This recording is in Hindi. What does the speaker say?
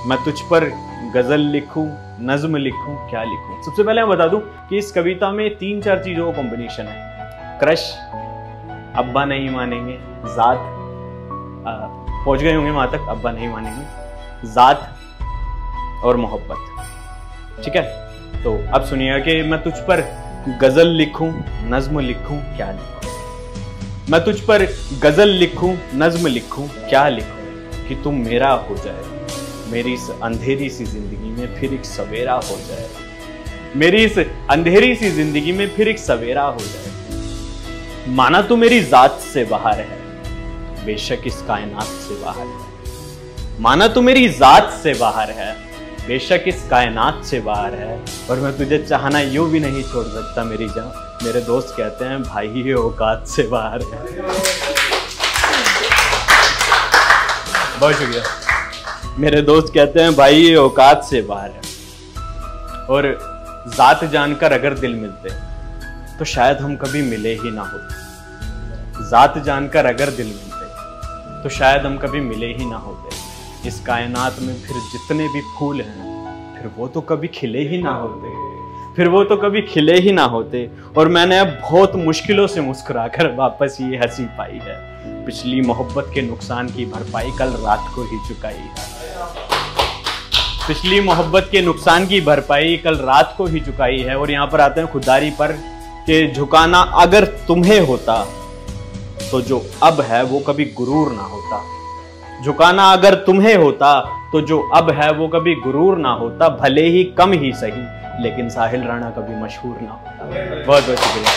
मैं तुझ पर गजल लिखूं, नज्म लिखूं, क्या लिखूं। सबसे पहले मैं बता दूं कि इस कविता में 3-4 चीजों का कॉम्बिनेशन है। क्रश, अब्बा नहीं मानेंगे, जात, पहुंच गए होंगे वहां तक, अब्बा नहीं मानेंगे, जात और मोहब्बत। ठीक है, तो अब सुनिएगा कि मैं तुझ पर गजल लिखूं, नज्म लिखूं, क्या लिखूं। मैं तुझ पर गजल लिखूं, नज्म लिखूं, क्या लिखूं कि तुम मेरा हो जाए, मेरी इस अंधेरी सी जिंदगी में फिर एक सवेरा हो जाए, मेरी इस अंधेरी सी जिंदगी में फिर एक सवेरा हो जाए। माना तू मेरी जात से बाहर है, बेशक इस कायनात से बाहर है। माना तू मेरी जात से बाहर है, बेशक इस कायनात से बाहर है, और मैं तुझे चाहना यूं भी नहीं छोड़ सकता मेरी जान। मेरे दोस्त कहते हैं भाई ये औकात से बाहर है। बहुत शुक्रिया। मेरे दोस्त कहते हैं भाई ये औकात से बाहर है, और जात जानकर अगर दिल मिलते तो शायद हम कभी मिले ही ना होते। जात जानकर अगर दिल मिलते तो शायद हम कभी मिले ही ना होते। इस कायनात में फिर जितने भी फूल हैं, फिर वो तो कभी खिले ही ना होते, फिर वो तो कभी खिले ही ना होते। और मैंने अब बहुत मुश्किलों से मुस्कुराकर वापस ये हंसी पाई है। पिछली मोहब्बत के नुकसान की भरपाई कल रात को ही चुकाई है। पिछली मोहब्बत के नुकसान की भरपाई कल रात को ही चुकाई है। और यहाँ पर आते हैं खुदारी पर कि झुकाना अगर तुम्हें होता तो जो अब है वो कभी गुरूर ना होता। झुकाना अगर तुम्हें होता तो जो अब है वो कभी गुरूर ना होता। भले ही कम ही सही, लेकिन साहिल राणा कभी मशहूर ना होता। बहुत बहुत शुक्रिया।